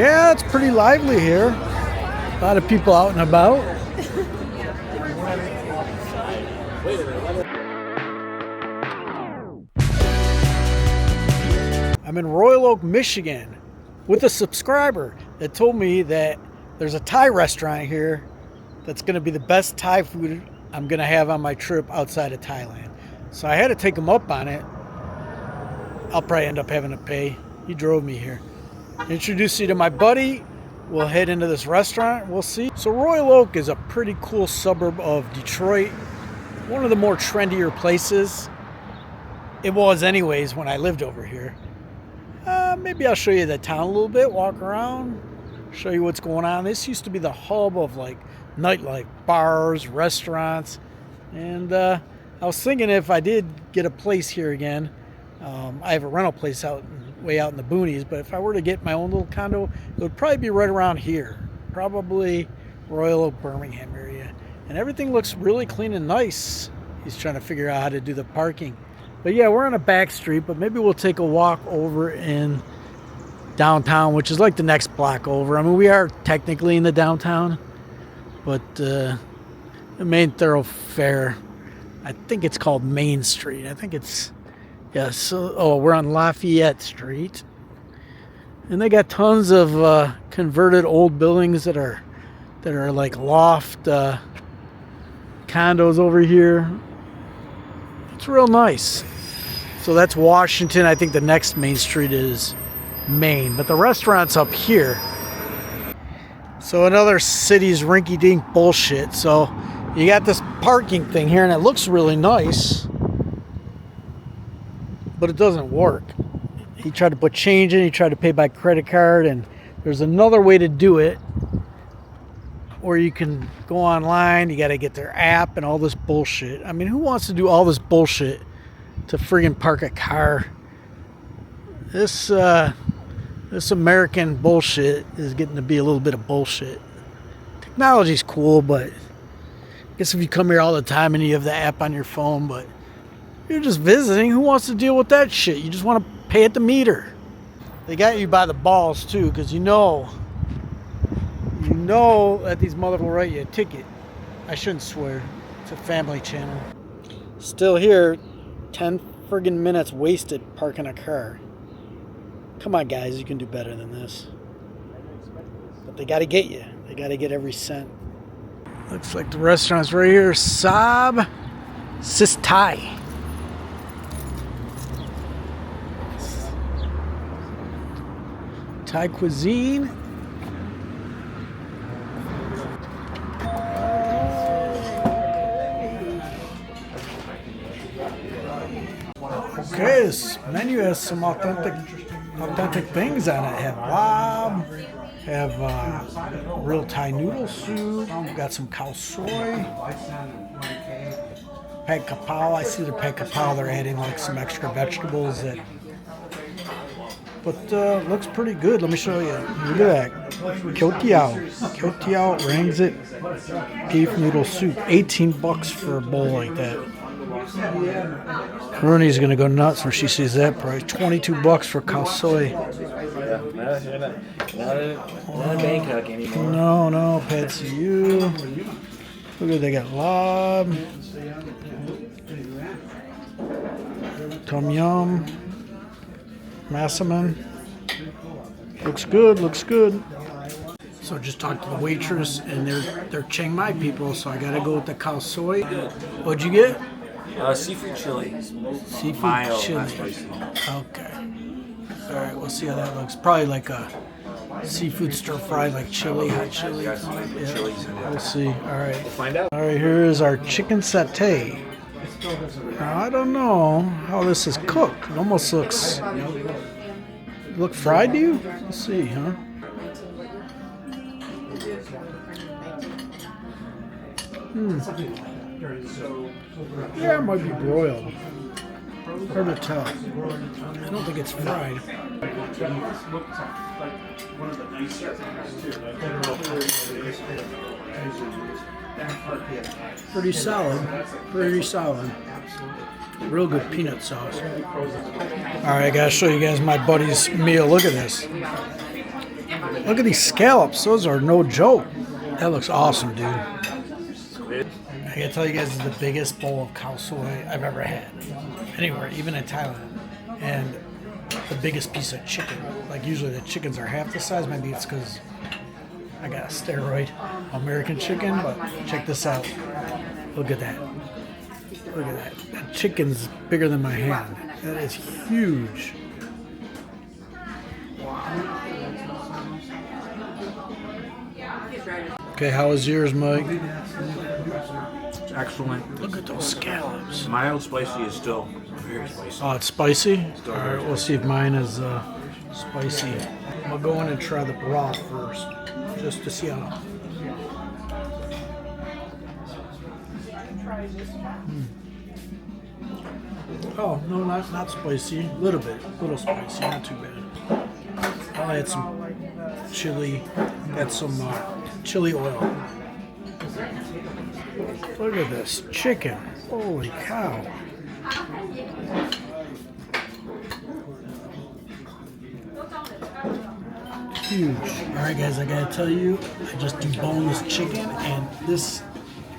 Yeah, it's pretty lively here. A lot of people out and about. I'm in Royal Oak, Michigan with a subscriber that told me that there's a Thai restaurant here that's going to be the best Thai food I'm going to have on my trip outside of Thailand. So I had to take him up on it. I'll probably end up having to pay. He drove me here. Introduce you to my buddy. We'll head into this restaurant. We'll see. So Royal Oak is a pretty cool suburb of Detroit. One of the more trendier places. It was anyways when I lived over here. Maybe I'll show you the town a little bit, walk around, show you what's going on. This used to be the hub of like nightlife, bars, restaurants. And I was thinking if I did get a place here again, I have a rental place way out in the boonies, but if I were to get my own little condo, it would probably be right around here, probably Royal Oak, Birmingham area. And everything looks really clean and nice. He's trying to figure out how to do the parking. But yeah, we're on a back street, but maybe we'll take a walk over in downtown, which is like the next block over. I mean, we are technically in the downtown, but the main thoroughfare, I think it's called Main Street. I think it's, yeah, so, we're on Lafayette Street. And they got tons of converted old buildings that are like loft condos over here. It's real nice. So that's Washington. I think the next main street is Main, but the restaurant's up here. So another city's rinky-dink bullshit. So you got this parking thing here, and it looks really nice, but it doesn't work. He tried to put change in, he tried to pay by credit card, and there's another way to do it, or you can go online, you got to get their app and all this bullshit. I mean, who wants to do all this bullshit to friggin' park a car? This American bullshit is getting to be a little bit of bullshit. Technology's cool, but I guess if you come here all the time and you have the app on your phone, but you're just visiting, who wants to deal with that shit? You just want to pay at the meter. They got you by the balls too, because you know that these mother will write you a ticket. I shouldn't swear. It's a family channel. Still here, 10 friggin' minutes wasted parking a car. Come on, guys, you can do better than this. But they gotta get you. They gotta get every cent. Looks like the restaurant's right here. Saab Sis Thai. Thai cuisine. Okay, this menu has some authentic things on it. Have lob, have real Thai noodle soup. We've got some Khao Soi, pad kapao. I see the pad kapao. They're adding like some extra vegetables but looks pretty good. Let me show you. Look at that. Kyo Tiao Rangsit beef noodle soup. $18 for a bowl like that. Rooney's gonna go nuts when she sees that price. $22 for Khao Soi. Not in Bangkok anymore. No, pad CU. Look at, they got lob, tom yum, massaman. Looks good. So just talked to the waitress, and they're Chiang Mai people, so I gotta go with the Khao Soi. What'd you get? Seafood chili. Seafood Mild, chili. not spicy. Okay. All right, we'll see how that looks. Probably like a seafood stir fry, like chili, hot chili. Yeah, we'll see. All right. We'll find out. All right, here is our chicken satay. Now, I don't know how this is cooked. It almost looks fried to you? Let's see, huh? Yeah, it might be broiled. Hard to tell. I don't think it's fried. Pretty solid. Real good peanut sauce. Alright, I gotta show you guys my buddy's meal. Look at this. Look at these scallops. Those are no joke. That looks awesome, dude. I gotta tell you guys, this is the biggest bowl of khao soi I've ever had. Anywhere, even in Thailand. And the biggest piece of chicken. Like usually the chickens are half the size. Maybe it's because I got a steroid American chicken, but check this out. Look at that. Look at that. That chicken's bigger than my hand. That is huge. Okay, how was yours, Mike? Excellent. Look at those scallops. Mild spicy is still very spicy. Oh, it's spicy? All right, we'll see if mine is spicy. I'm going to go in and try the broth first, just to see how. Oh, no, not spicy. A little spicy, not too bad. I'll add some chili, got some chili oil. Look at this chicken. Holy cow. Huge. Alright guys, I gotta tell you, I just deboned this chicken and this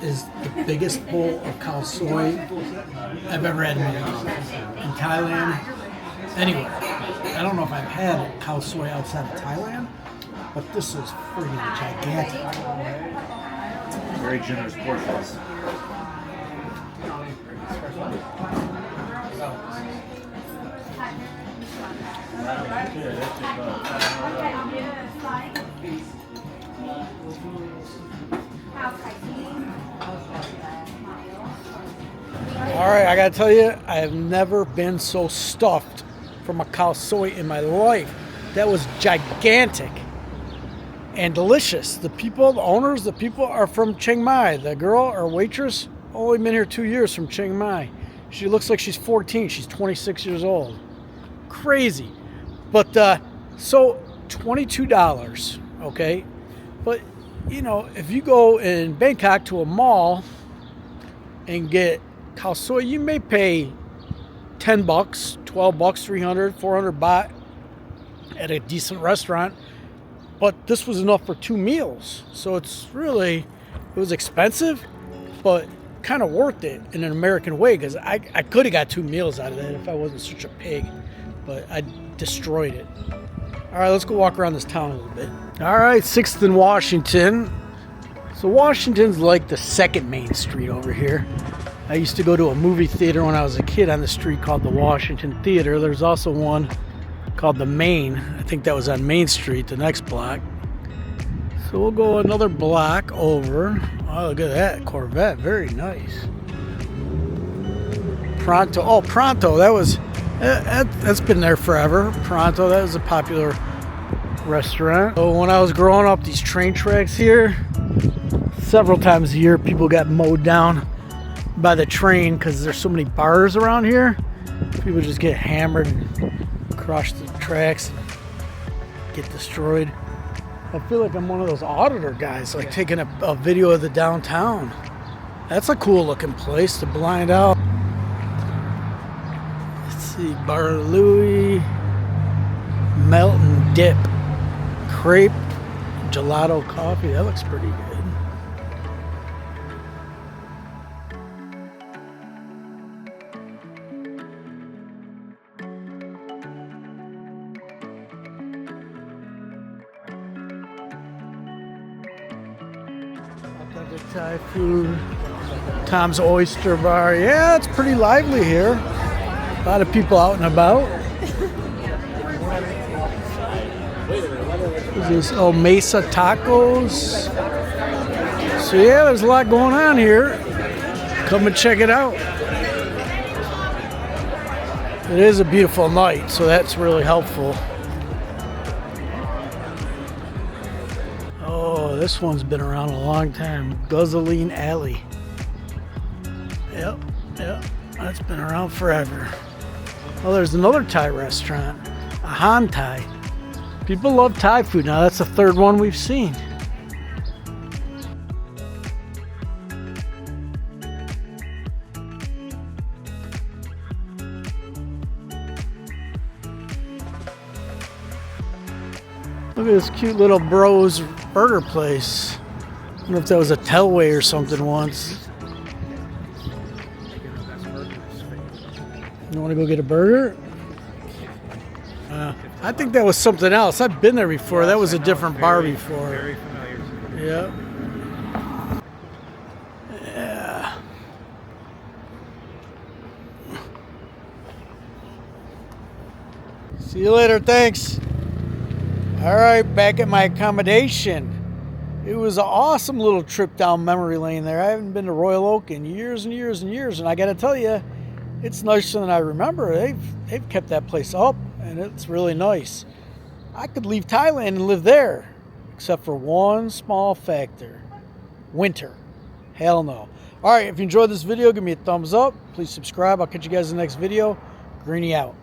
is the biggest bowl of khao soi I've ever had in my life. In Thailand, anywhere. I don't know if I've had khao soi outside of Thailand, but this is freaking gigantic. Very generous portions. All right, I gotta tell you, I have never been so stuffed from a khao soi in my life. That was gigantic and delicious. The people, the owners, the people are from Chiang Mai. The girl, our waitress, only been here 2 years from Chiang Mai. She looks like she's 14. She's 26 years old. Crazy. But so $22, okay? But you know, if you go in Bangkok to a mall and get khao soi, you may pay 10 bucks, 12 bucks, 300, 400 baht at a decent restaurant. But this was enough for 2 meals. So it's really, it was expensive, but kind of worth it in an American way, because I could have got 2 meals out of that if I wasn't such a pig, but I destroyed it. All right, let's go walk around this town a little bit. All right, 6th and Washington. So Washington's like the second main street over here. I used to go to a movie theater when I was a kid on the street called the Washington Theater. There's also one called the Main. I think that was on Main Street, the next block. So we'll go another block over. Oh, look at that Corvette, very nice. Pronto, oh Pronto, that's been there forever. Pronto, that was a popular restaurant. So when I was growing up, these train tracks here, several times a year, people got mowed down by the train because there's so many bars around here. People just get hammered and crush the tracks and get destroyed. I feel like I'm one of those auditor guys, like taking a video of the downtown. That's a cool looking place to blind out. Let's see, Bar Louie, Melt and Dip, Crepe, Gelato Coffee. That looks pretty good. Thai food, Tom's Oyster Bar. Yeah, it's pretty lively here. A lot of people out and about. What is this? Oh, Mesa Tacos. So yeah, there's a lot going on here. Come and check it out. It is a beautiful night, so that's really helpful. Oh, this one's been around a long time. Gasoline Alley. Yep, that's been around forever. Oh, there's another Thai restaurant, a Han Thai. People love Thai food now. That's the third one we've seen. Look at this cute little bros burger place. I don't know if that was a Telway or something once. You want to go get a burger? I think that was something else. I've been there before. That was a different bar before. Very familiar to me. Yeah. Yeah. See you later. Thanks. All right, back at my accommodation. It was an awesome little trip down memory lane there. I haven't been to Royal Oak in years and years and years, and I got to tell you, it's nicer than I remember. They've kept that place up, and it's really nice. I could leave Thailand and live there, except for one small factor: winter. Hell no. All right, if you enjoyed this video, give me a thumbs up. Please subscribe. I'll catch you guys in the next video. Greeny out.